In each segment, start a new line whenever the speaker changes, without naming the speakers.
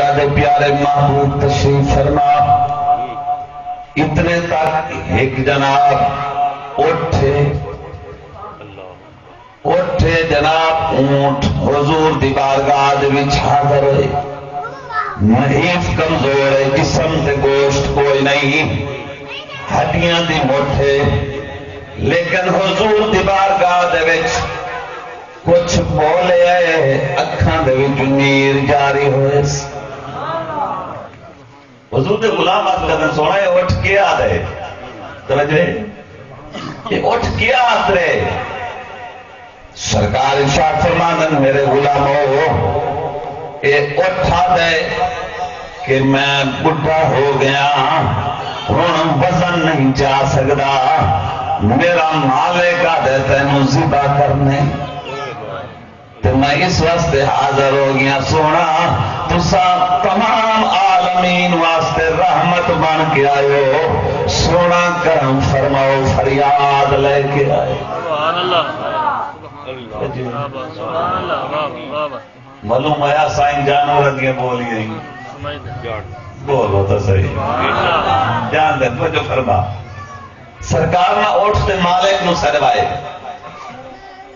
اللہ دے پیارے محبوب تشریف فرما۔ اتنے تک ایک جناب اٹھے جناب اونٹ حضور دی بارگاہ دے وچ حاضر ہوئے، نحیف کمزور ہے، جسم تے گوشت کوئی نہیں، ہڈیاں دی موٹھے، لیکن حضور دی بارگاہ دے وچ کچھ بولے اکھاں دے وچ نیر جاری ہوئے۔ حضور دے غلام بات کرنا سونا ہے، اٹھ کے آ رہے توجہ، یہ اٹھ کے آ رہے۔ سرکار ارشاد فرماندن میرے غلاموں یہ اٹھا دے کہ میں بڈھا ہو گیا ہوں وزن نہیں جا سکتا، میرا مالک آدھے تینوں ذبح کرنے، تو میں اس واسطے حاضر ہو گیا۔ سونا تسا تمام عالمین واسطے رحمت بن کے آئے ہو، سونا کرم فرماؤ فریاد لے کے آئے۔ معلوم آیا سائن جانور دیا بولی گئی، بولو تو صحیح جان دے تو جو فرما۔ سرکار نہ اٹھتے مالک نو سروائے،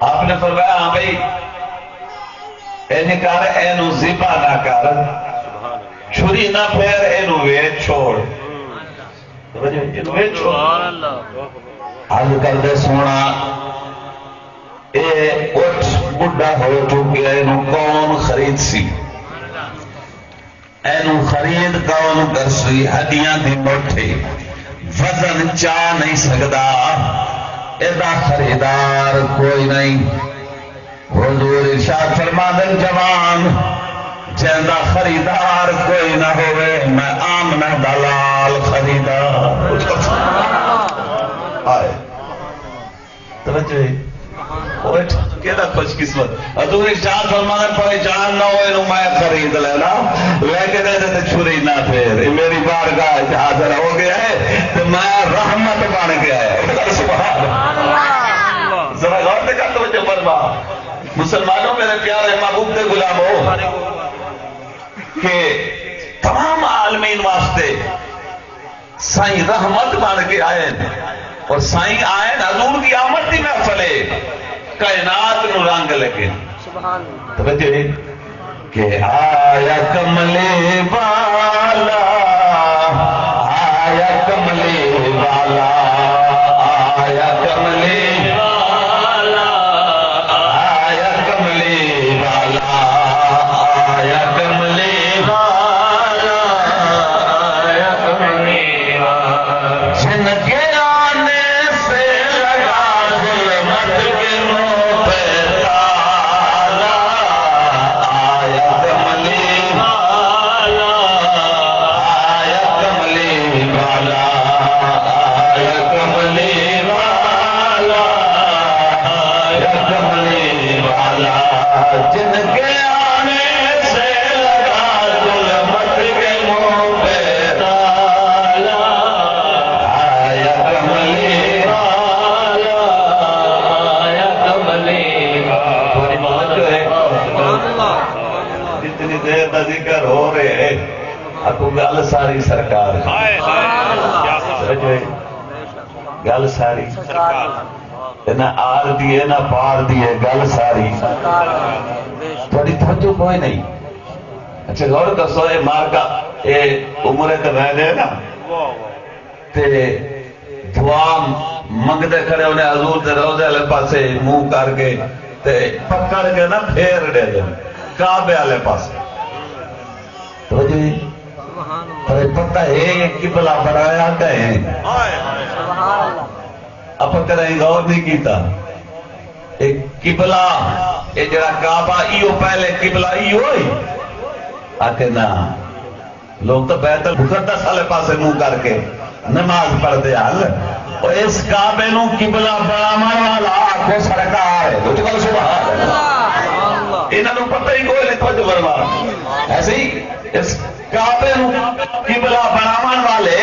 آپ نے فرمایا ہاں بھائی اینی کر اینو ذبح نہ کر، چھری نہ پھیر، اینو ویچ چھوڑ، اینو ویچ چھوڑ۔ حل کر دے سونا اے اٹھ بڈھا ہو چکے، اینو کون خرید سی، اینو خرید کون کر سی، ہڈیاں دی موٹھی، وزن چاہ نہیں سکتا، ایدہ خریدار کوئی نہیں۔ حضور ارشاد فرماندن جوان جیندہ خریدار کوئی نہ ہوئے، میں آمنہ دلال خریدار۔ آئے توجہ اوٹ کیدا خوش قسمت۔ حضور ارشاد فرماندن پہچان نہ ہوئے نو میں خرید لینا، لیکن ایدے چھری نہ پھیر، میری بارگاہ حاضر ہو گیا ہے تو میں رحمت بن گیا ہے۔ سبحان اللہ، ذرا غور سے کر توجہ فرما۔ مسلمانوں میرے پیارے محبوب دے غلاموں کہ تمام عالمین واسطے سائیں رحمت بن کے آئے اور سائیں آئے حضور کی آمد دی محفل کائنات نو رنگ لگے۔ توجہ کہ آیا کملے والا، آیا کملے والا، آیا کملے ذکر ہو رہے ہیں اکو گل ساری سرکار گل ساری نہ آر دیے نہ پار دیے گل ساری تھوڑی توجہ کوئی نہیں۔ اچھا غور کرسو اے مارکا اے عمرے تے رہ گئے نا تے دعا منگتے کھڑے انہیں حضور تے روزے والے پاسے منہ کر کے تے پکڑ کے نا پھیر دے دیں کعبے والے پاسے۔ پر پتہ ہے قبلہ بنایا کہیں آپ کریں غور نہیں کیتا، ایک قبلہ یہ جڑا کعبہ ایو پہلے قبلہ ایو ہوئی آکے نا لوگ تو بیت المقدس والے پاسے منہ کر کے نماز پڑھتے حل اور اس کعبے نو قبلہ بناون والا آکھو سرکار ہے۔ تو چکل سبحان اللہ، انہاں نو پتہ ہی کوئی نہیں توجہ فرما۔ ایسے ہی اس کعبے نو قبلہ بناون والے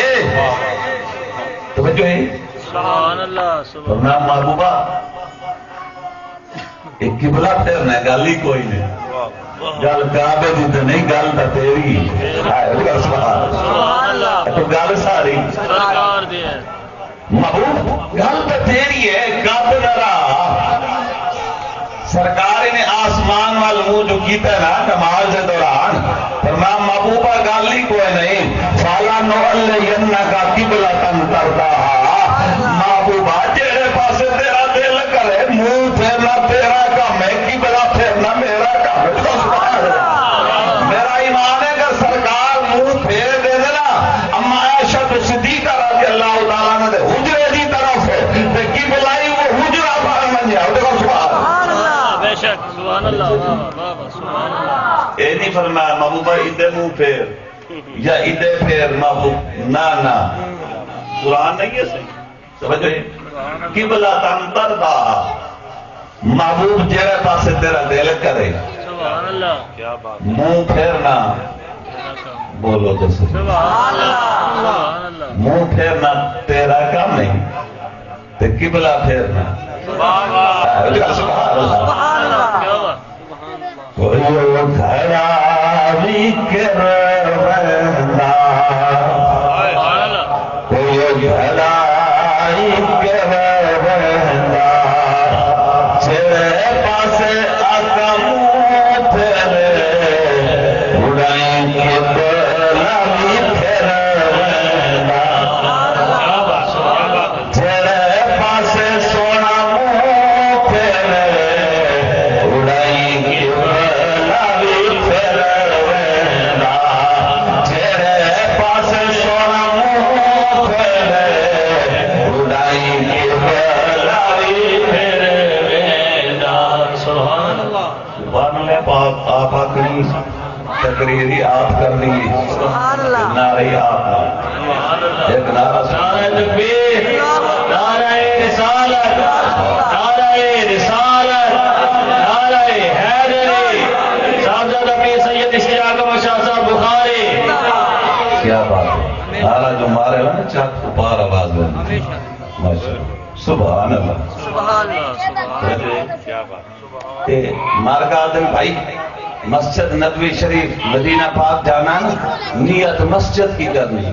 توجہ ہے سبحان اللہ سبحان محبوبہ ایک قبلہ پھیرنا گل ہی کوئی نہیں، گل کعبے دی تے نہیں، گل تے تیری ہے۔ سبحان اللہ، تو گل ساری سرکار دی ہے محبوب، گل تے تیری ہے، کب نرا سرکار نے آسمان وال منہ جو کیتا ہے نا نماز کے دوران، فرمایا محبوبہ گل ہی کوئی نہیں، فَلَنُعَلِّيَنَّكَ قِبْلَةً تَرْضَاهَا، محبوبہ جہے پاسے تیرا دل کرے منہ پھیرنا تیرا کام ہے، قبلہ پھیرنا میرا کام ہے۔ میرا ایمان ہے کہ سرکار منہ پھیر دے دینا اما عائشہ صدیقہ رضی اللہ تعالیٰ عنہ دے حجرے دی طرف ہے تے قبلہ ہی وہ حجرہ بن منجا۔
سبحان اللہ، سبحان اللہ۔
اے نہیں فرمایا محبوبہ ادھے منہ پھیر یا ادھے پھیر محبوب، نہ قرآن نہیں ہے صحیح، سمجھے قبلہ ترضاہا، محبوب جہے پاسے تیرا دل کرے
سبحان اللہ، کیا بات،
منہ پھیرنا، بولو تو صحیح،
سبحان اللہ،
منہ پھیرنا تیرا کام نہیں تے قبلہ پھیرنا
سبحان اللہ،
سبحان اللہ۔
کیا بات،
کوئی کھڑا بھی کر رہنا،
سبحان اللہ،
کوئی کھڑا ہی کر رہنا، تیرے پاس آقا منہ پھیرے اڑائیں کے بلا بھی پھیر رہنا، تیرے پاس سونا منہ پھیرے اڑائیں کے بلا بھی پھیر رہنا، تیرے پاس سونا منہ پھیرے اڑائیں کے بلا بھی پھیر رہنا۔
سبحان اللہ،
سبحان اللہ، آپ آکری تقریری آپ کرنی، نعرہ آپ، ایک نعرہ
نعرہ تکبیر، نعرہ رسالت، نعرہ رسالت، نعرہ حیدری، صاحبزادہ پیر سید اشتیاق احمد شاہ صاحب بخاری۔
کیا بات ہے، نعرہ جو مارے نا چاک پار آواز بنی، سبحان اللہ،
سبحان اللہ، سبحان اللہ، کیا بات،
تے مارکا آدم بھائی مسجد نبوی شریف مدینہ پاک جانا نا، نیت مسجد کی کرنی ہے،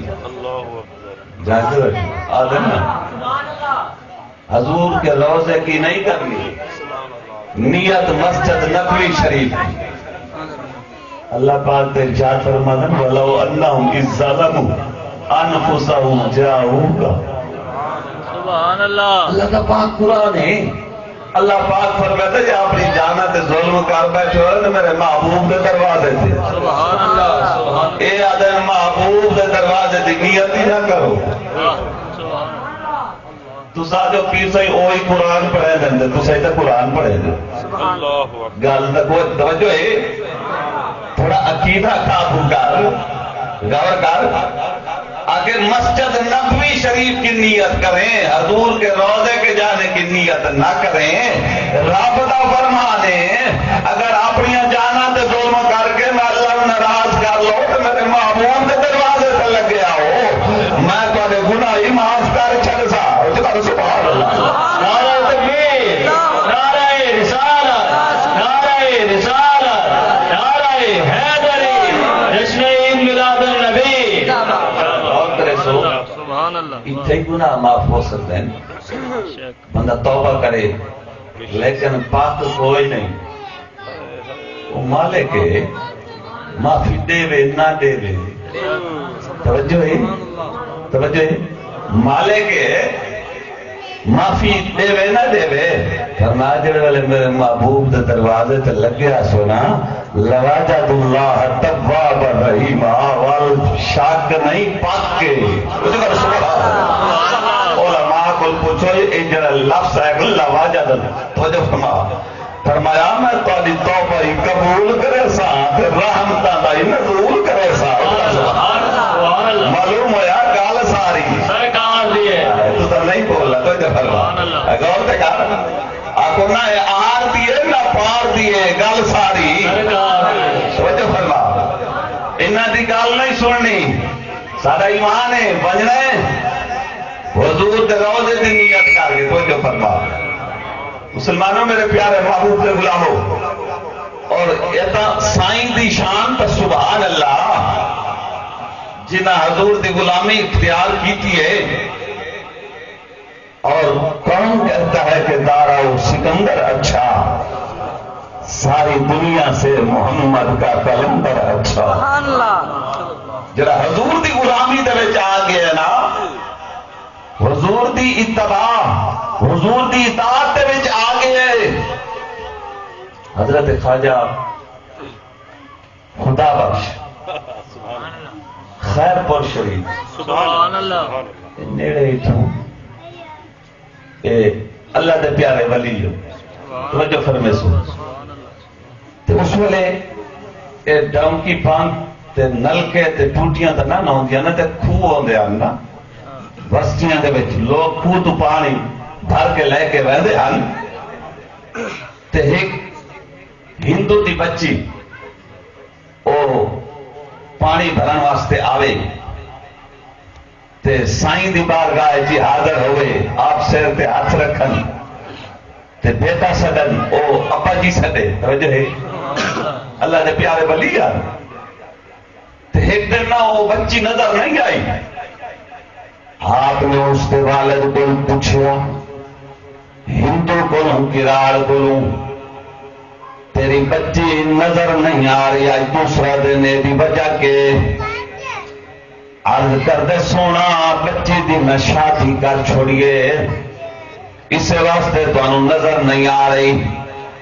جانتے ہو آدم نا حضور کے روضے کی نہیں کرنی، نیت مسجد نبوی شریف کی۔ اللہ پاک تے ارشاد فرماتا ہے وَلَوْ أَنَّهُمْ إِذْ ظَلَمُوا أَنفُسَهُمْ جَاءُوكَ،
سبحان اللہ،
اللہ کا پاک قرآن ہے، اللہ پاک فرماتا ہے کہ اپنی جانت ظلم کر بیٹھے ہو تو میرے محبوب دے دروازے تھے،
سبحان اللہ، سبحان
اے آدم محبوب دے دروازے دی نیت ہی نہ کرو۔
اللہ، سبحان اللہ،
تو ساتھو پیر صحیح اوہی قرآن پڑھے دیں تو صحیح تا قرآن پڑھے دیں، گل تک وہ توجہ ہے، تھوڑا عقیدہ قابو کر، غور کر، اگر مسجد نبوی شریف کی نیت کریں، حضور کے روضے کے جانے کی نیت نہ کریں، رب دا فرمان ہے اگر اپنی جانا تے ظلم کر کے میں اللہ ناراض کر لو تو میرے محبوب کے دروازے تے لگے آؤ، میں تھوڑے گناہ ہی معاف کر چھڑ سا۔ سبحان اللہ،
نعرہ تکبیر، نعرہ رسالت، نعرہ رسالت، نعرہ حیدری، جشن عید میلاد النبی۔ سبحان اللہ،
اتنے گناہ معاف ہو سکتے ہیں، بندہ توبہ کرے لیکن پاک کوئی نہیں، وہ مالک ہے معافی دے وے نہ دے وے، توجہ ہے، توجہ ہے، مالک ہے معافی دے وے نہ دے وے، فرمایا جڑے والے میرے محبوب دے دروازے تے لگیا سونا لواجد اللہ تواب الرحیم، وال شاک نہیں پاک کے، علماء کو پوچھو یہ جڑا لفظ ہے لواجد، توجہ فرمایا میں تاری توبہ ہی قبول کرے سا تے رحمتاں دا ہی نزول کرے سا۔ معلوم ہویا گل ساری
سرکار دیئے،
تو تو نہیں بولنا تو جو فرما غور تے کر آکو نہ آر دیئے نہ پار دیئے گل ساری توجہ فرما، انہاں دی گل نہیں سننی، سارا ایمان ہے بجنا ہے حضور دے روضے دی نیت کر کے توجہ فرما۔ مسلمانوں میرے پیارے محبوب دے غلاموں، اور ایتا سائیں دی شان تا سبحان اللہ جنہ حضور دی غلامی اختیار کیتی ہے. اور کون کہتا ہے کہ دارا سکندر اچھا، ساری دنیا سے محمد کا کلندر اچھا. جرا حضور دی غلامی دے وچ آ گیا نا، حضور دی اتباع، حضور دی اطاعت دے وچ آ گئے. حضرت خواجہ خدا بخش خیر پور شریف
سبحان اللہ
نیڑے ہیٹھوں اللہ دے پیارے ولی جو توجہ فرمے سو تے اس ویلے ڈرم کی پانک تے نلکے تے ٹوٹیاں تے نہ ہوندیاں نا تے خوہ ہوندے ہن نا بستیاں دے وچ لوگ خوہ تو پانی بھر کے لے کے ویندے ہن. تے ایک ہندو دی بچی او پانی بھرن واسطے آوے تے سائیں دی بارگاہ جی حاضر ہوئے، آپ سر تے ہاتھ رکھن تے بیٹا سڈن او ابا جی سڈے. توجہ ہے اللہ دے پیارے ولی یار. تے ایک دن نہ وہ بچی نظر نہیں آئی. آپ نے اس کے والد کو پوچھا، ہندو کو کراڑ کو تیری بچی نظر نہیں آ رہی، آج دوسرا دن دی وجہ کے عرض کر دے سونا بچی دی میں شادی کر چھوڑیے اس واسطے تو نظر نہیں آ رہی.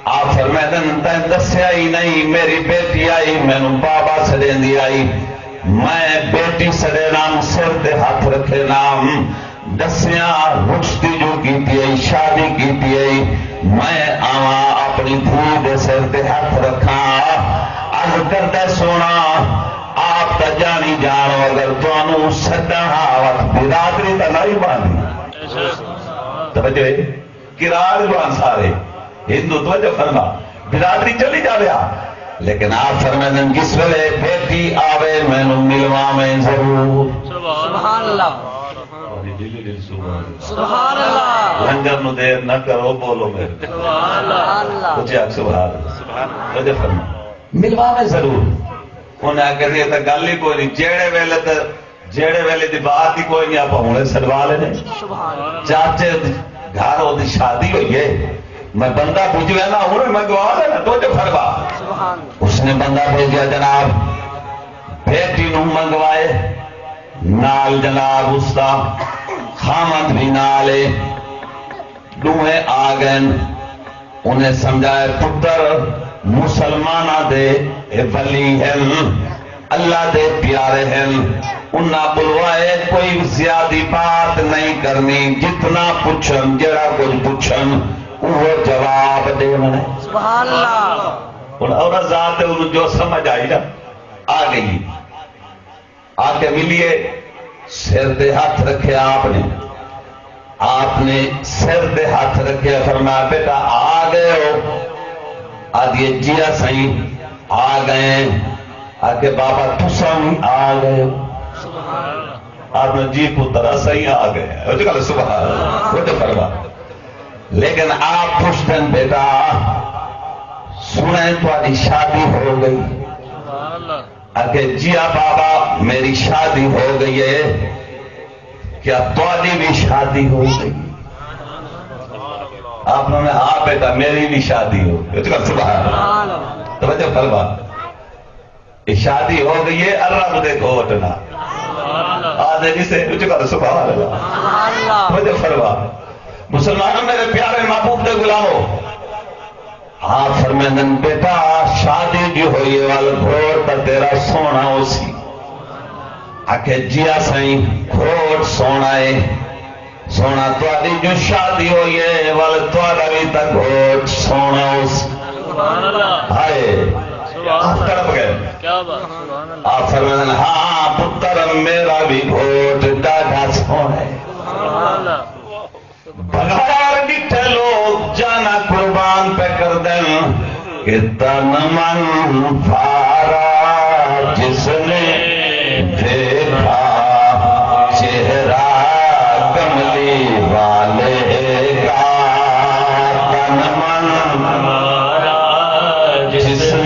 آپ فرمائیں تین دسیا ہی نہیں، میری بیٹی آئی مینو بابا سڑے دی آئی، میں بیٹی سڑے نام سر تے ہاتھ رکھے نام دسیا رشتی جو کیتی ہے شادی کیتی ہے، میں آواں اپنی دھی دے سر تے ہاتھ رکھا. عرض کرتا سونا آپ تا جانی جانو اگر تانوں سدا وقت برادری تا نہیں باندھی. توجہ ہے کراڑ جوان سارے ہندو توجہ فرما برادری چلی جاویا، لیکن آپ فرمائیں جس ویلے بیٹی آوے مینوں ملوا میں ضرور.
سبحان اللہ سبحان اللہ.
لنگر نو دیر نہ کرو بولو میرے
سبحان اللہ
کچھ آگ سبحان اللہ توجہ فرما ملوا میں ضرور. انہیں آگے یہ تو گل ہی کوئی نہیں، جیڑے ویلے دی بات ہی کوئی نہیں، آپ ہونے سڑوا لینے. چاچے گھر وہ شادی ہوئی ہے، میں بندہ بھیجا نا ہوں میں گوا لینا تو جو فرما. اس نے بندہ بھیجا جناب بیٹی نو منگوائے نال جناب اس کا خامد بھی نالے دوہے آ گئے. انہیں سمجھائے پتر مسلمانہ دے ولی ہیں، اللہ دے پیارے ہیں، انہاں بلوائے کوئی زیادی بات نہیں کرنی، جتنا پوچھن جڑا کچھ پوچھن وہ جواب دے منے.
سبحان اللہ.
اور ذات انہوں جو سمجھ آئی نا آ گئی، آ کے ملیے سر دے ہاتھ رکھے آپ نے سر دے ہاتھ رکھے فرمایا بیٹا آ گئے ہو؟ آدھیے جیا سائیں آ گئے. آکے بابا تساں آ گئے ہو؟ آپ نے جی پتر سائیں آ گئے. سبحان اللہ فرما. لیکن آپ پوچھتے بیٹا سنیں تمہاری شادی ہو گئی؟ آکے جیا بابا میری شادی ہو گئی ہے، کیا تمہاری بھی شادی ہو گئی؟ آپ نے ہاں بیٹا میری بھی شادی ہو گئی. توجہ فرما شادی ہو گئی ہے اللہ دے گھوٹنا آدھے جسے سبحان اللہ. توجہ فرما مسلمانوں میرے پیارے محبوب دے غلامو آپ فرمائیں بیٹا شادی جو ہوئی وال گھوٹ تا تیرا سونا ہو سی. آکھے جیا سائیں گھوٹ سونا ہے، سونا تاری جو شادی ہوئی ہے وال تارا بھی تا گھوٹ سونا ہو سی. ہائے آپ تڑپ گئے. آپ فرمائیں ہاں پتر میرا بھی گھوٹ ڈاڈا سونا ہے. بغار ڈٹھے لوگ جانا قربان پہ کر دیں کہ تن من پھارا جس نے دیکھا چہرہ کملی والے کا، تن من پھارا جس نے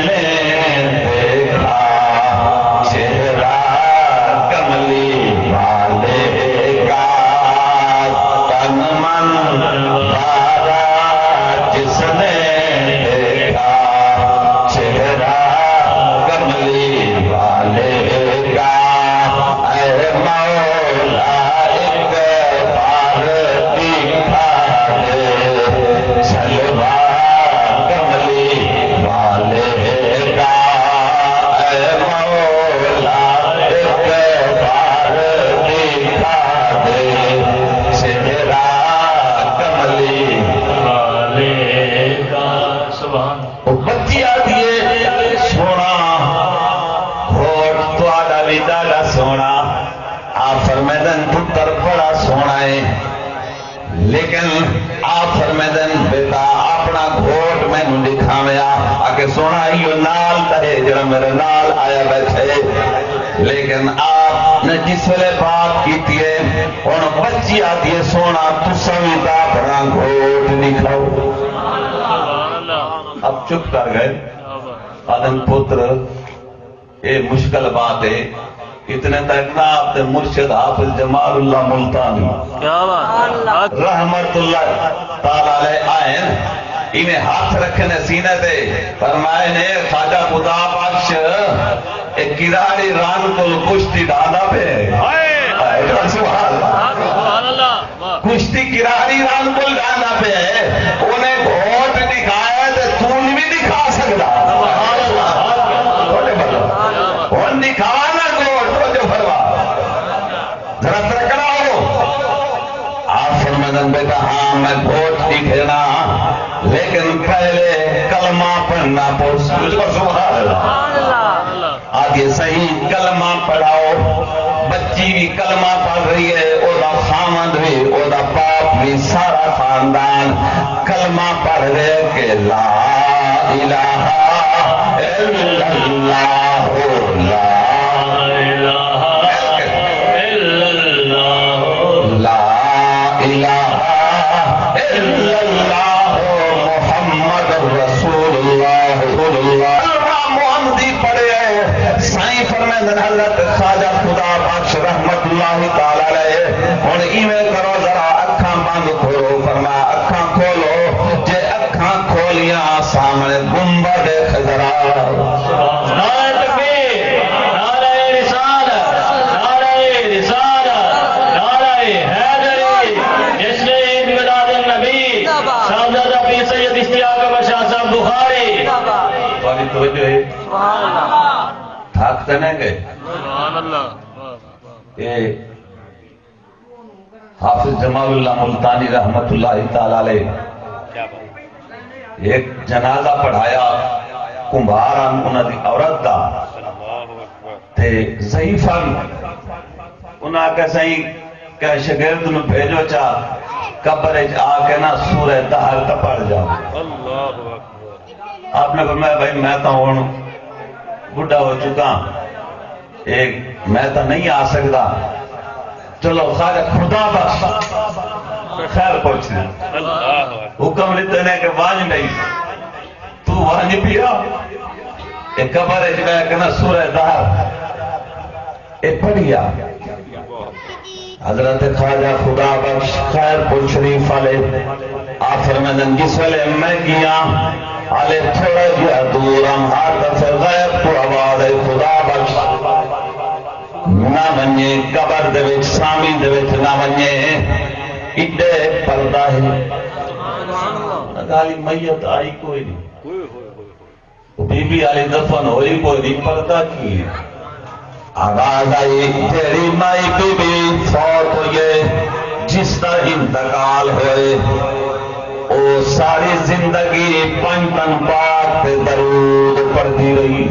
بھی ڈاڈا سونا آپ فرمیدن پتر بڑا سونا ہے لیکن آپ فرمیدن بیٹا اپنا گھوٹ میں دکھاویا آکے سونا ہی نال تہے جڑا میرے نال آیا بیٹھے لیکن آپ نے جس ویلے بات کیتی ہے ان بچی آتی ہے سونا تو سمیتا اپنا گھوٹ دکھاؤ اب چپ کر گئے آدم پتر یہ مشکل بات ہے اتنے تک نہ آپ نے مرشد حافظ جمال اللہ ملتانی رحمت اللہ تعالیٰ علیہ آئین انہیں ہاتھ رکھنے سینے دے فرمائے نے خواجہ خدا بخش ایک کراری ران کو کشتی ڈالا پہ کشتی کراری ران کو ڈالا پہ انہیں گھوٹ دکھایا تو تون بھی دکھا سکتا ان دکھانا گھوٹ جو فرما ذرا ترکڑا ہو آپ فرمائدن بیٹا ہاں میں گھوٹ دکھنا لیکن پہلے کلمہ پڑھنا پوچھ کچھ کو سبحان اللہ آگے صحیح کلمہ پڑھاؤ بچی بھی کلمہ پڑھ رہی ہے اوہ خامد بھی اوہ باپ بھی سارا خاندان کلمہ پڑھ رہے کہ لا الہ الا اللہ لا الہ الا اللہ لا الہ الا اللہ محمد رسول اللہ محمدی پڑھے ہیں سائیں فرمیدن حضرت خواجہ خدا بخش رحمت اللہ تعالی علیہ اور ایویں کرو ذرا اکھاں بند کھولو فرما اکھاں کھولو جے اکھاں کھولیاں سامنے گنبد خضرا نعرہ تکبیر نعرہ رسالت نعرہ رسالت نعرہ حیدری جس نے عید میلاد النبی شہزادہ پیر سید اشتیاق احمد شاہ صاحب بخاری والی توجہ ہے
سبحان اللہ
تھاکتے نہیں گئے
سبحان اللہ
یہ حافظ جمال اللہ ملتانی رحمت اللہ تعالی علیہ ایک جنازہ پڑھایا کمبھارا انہاں دی عورت دا تے ضعیفن انہاں کہ صحیح کہ شگرد میں بھیجو چاہ قبرج آ کے نا سورہ دہر تا پڑھ جاؤ آپ نے فرمایا بھائی میں تو ہوں بڑھا ہو چکا ایک میں تو نہیں آ سکتا چلو خواجہ خدا بخش خیر پہنچنا حکم لیتے ہیں کہ وانج نہیں تو وانج پیا ایک قبر ہے جنہیں کہنا سورہ دہر ایک پڑھیا حضرت خواجہ خدا بخش خیر پور شریف والے آپ فرمیدن جس والے میں گیا آلے تھوڑا گیا دور ہم ہاتھ سے غیب کو آواز خدا بخش نہ بنیے قبر دے وچ سامی دے وچ نہ بنیے اڈے پردہ ہے گالی میت آئی کوئی نہیں بی بی علی دفن ہوئی کوئی نہیں پردہ کی آواز آئی تیری مائی بی بی فوت ہوئے جس کا انتقال ہوئے او ساری زندگی پنجتن پاک پہ درود پڑھتی رہی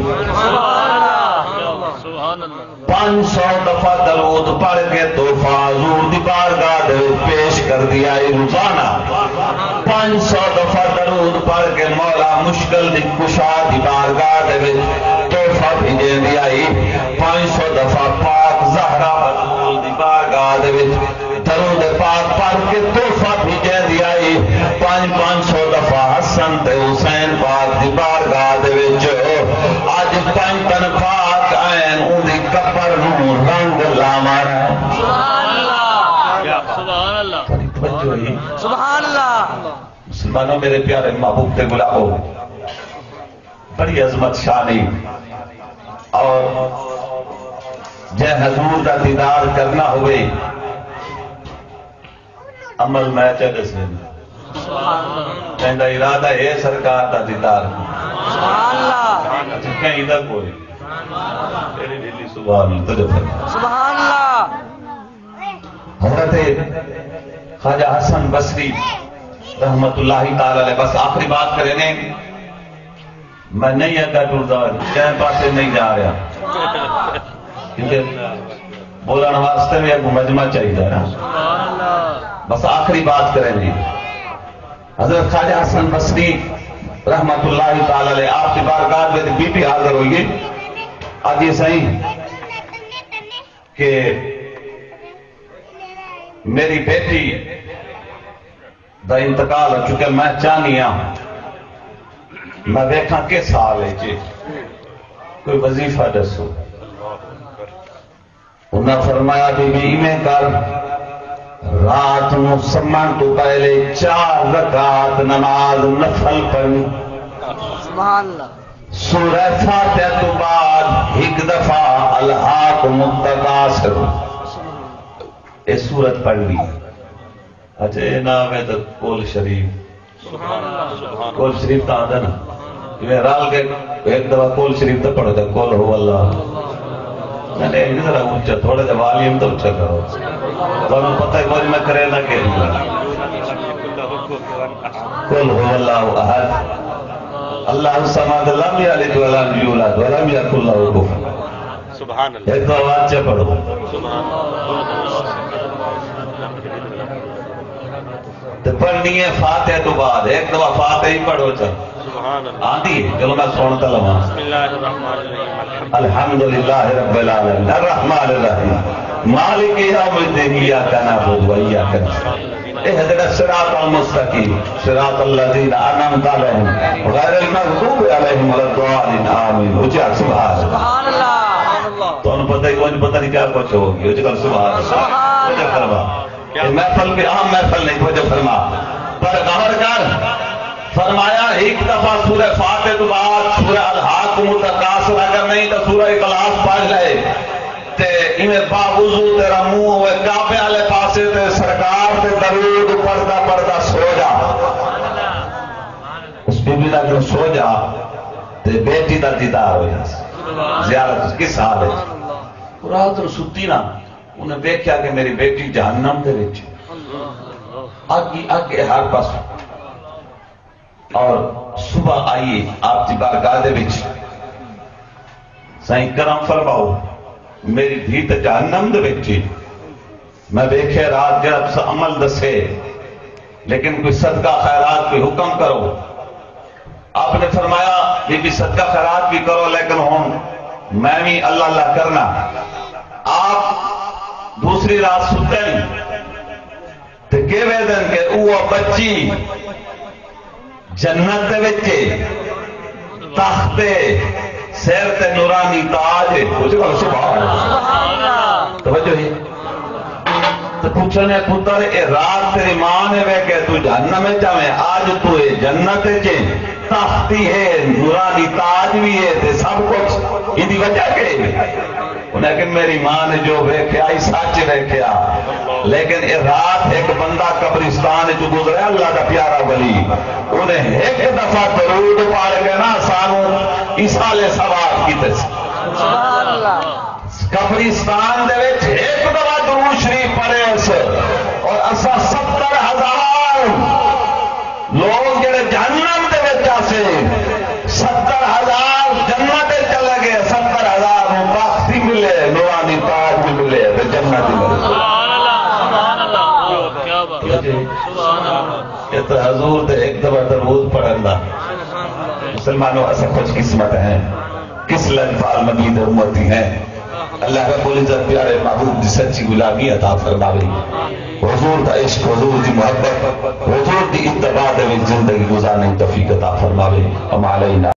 500 دفعہ درود پڑھ کے تحفہ حضور دی بارگاہ دے پیش کر دیا روزانہ 500 دفعہ درود پڑھ کے مولا مشکل دی کشا دی بارگاہ دے تحفہ بھیجے دیا 500 دفعہ پاک زہرا رسول دی بارگاہ دے درود پاک پڑھ کے تحفہ بھیجے دیا 500 دفعہ حسن تے حسین پاک دی بارگاہ دے آج 5 تن پاک آئین ان دی قبر نو رنگ لامر
سبحان اللہ
سبحان اللہ
سبحان اللہ
مسلمانوں میرے پیارے محبوب تے گلابو بڑی عظمت شانی اور جے حضور کا دیدار کرنا ہوئے عمل میں چلے سے کہندہ ارادہ ہے سرکار کا دیدار
سبحان اللہ
کہیں ادھر کوئی تیری دلی سبحان اللہ تجھے فرما
سبحان اللہ
حضرت خواجہ حسن بصری رحمت اللہ تعالی علیہ بس آخری بات کریں نے میں نہیں اگا ٹردا کہیں پاسے نہیں جا رہا کیونکہ بولن واسطے میں ایک مجمع چاہیے نا. بس آخری بات کریں گے. حضرت خواجہ حسن بصری رحمت اللہ تعالی علیہ آپ کی بارگاہ میں بی پی حاضر ہوئی آج یہ صحیح کہ میری بیٹی دا انتقال ہو چکے. میں چاہنی ہوں میں دیکھا کس سال ہے جی کوئی وظیفہ دسو. انہوں نے فرمایا بی بی میں کر رات نو سمن تو پہلے 4 رکعت نماز نفل پڑھنی.
سبحان اللہ.
سورہ فاتحہ تو بعد ایک دفعہ الہاکم التکاثر یہ سورت پڑھ لی. اچھا یہ نام ہے تو کول شریف. کول شریف تو آدھا نا میں رال کے ایک دفعہ کول شریف تو پڑھو تھا کول ہو اللہ. میں نے ذرا اونچا تھوڑا جا والیوم تو اونچا کرو تو پتہ ہے کوئی میں کرے نہ کہ کول ہو اللہ احد اللہ الصمد لم یلد ولم یولد ولم یکن له کفوا.
سبحان اللہ.
ایک تو آواز سے پڑھو. تو پڑھنی ہے فاتحہ تو بعد ایک دفعہ فاتحہ ہی پڑھو چل.
سبحان اللہ.
آتی ہے چلو میں سنتا لوں.
بسم اللہ الرحمن الرحیم.
الحمدللہ رب العالمین الرحمن الرحیم مالک یوم الدین ایاک نعبد و ایاک نستعین اهدنا الصراط المستقیم صراط الذین انعمت علیہم غیر المغضوب علیہم ولا الضالین آمین. اچھا سبحان اللہ. تو ان پتہ نہیں کیا کچھ ہوگی. اچھا سبحان اللہ. فرما یہ محفل بھی عام محفل نہیں توجہ فرما پر غور کر. فرمایا ایک دفعہ سورہ فاتحہ تو بعد سورہ الحاکم التکاثر اگر نہیں تو سورہ اخلاص پڑھ لے تے ایویں باوضو تیرا منہ ہوئے کعبے والے پاسے تے سرکار تے درود پڑھدا پڑھدا سو جا. اس بی بی دا کہ سو جا تے بیٹی دا دیدار ہو جا. زیارت کس حال ہے رات نو ستی نا انہیں دیکھا کہ میری بیٹی جہنم دے وچ اگے ہر پاس. اور صبح آئیے آپ کی بارگاہ دے وچ سائیں کرم فرماؤ میری دھی تے جہنم دے وچ. میں دیکھے رات جب عمل دسے لیکن کوئی صدقہ خیرات کوئی حکم کرو. آپ نے فرمایا یہ بھی صدقہ خیرات بھی کرو لیکن ہوں میں بھی اللہ اللہ کرنا. آپ دوسری رات ستے تے کہ ویدن کہ وہ بچی جنت دے وچے تختے سیر تے نورانی تاج کچھ کہو سبحان اللہ. توجہ ہے تو پوچھنے پتر اے رات تیری ماں نے وے کہ تو جہنم میں جاویں آج تو اے جنت چے تختی ہے نورانی تاج بھی ہے تے سب کچھ ان دی وجہ کے انہیں کہ میری ماں نے جو ویکھیا ہی سچ ویکھیا. لیکن اے رات ایک بندہ قبرستان جو گزرا اللہ کا پیارا ولی انہیں ایک دفعہ درود پڑھ کے نا سانو ایصال ثواب کیتے.
سبحان اللہ.
قبرستان دے وچ ایک دفعہ درود شریف پڑھے اس اور اسا 70,000 لوگ جڑے جہنم دے وچ آسے 70,000 جنت چلے گئے. 70,000 نو بختی ملے نورانی تاج بھی ملے تے جنت ملے.
سبحان اللہ. کیا بات ہے. سبحان اللہ.
یہ تو حضور دے ایک دفعہ درود پڑھن دا مسلمانوں ایسا خوش قسمت ہیں کس لنفال مجید امتی ہیں. اللہ رب العزت پیارے محبوب دی سچی غلامی عطا فرماوے. حضور دا عشق حضور دی محبت حضور دی اتباع دے وچ زندگی گزارنے کی توفیق عطا فرماوے. ہم علینا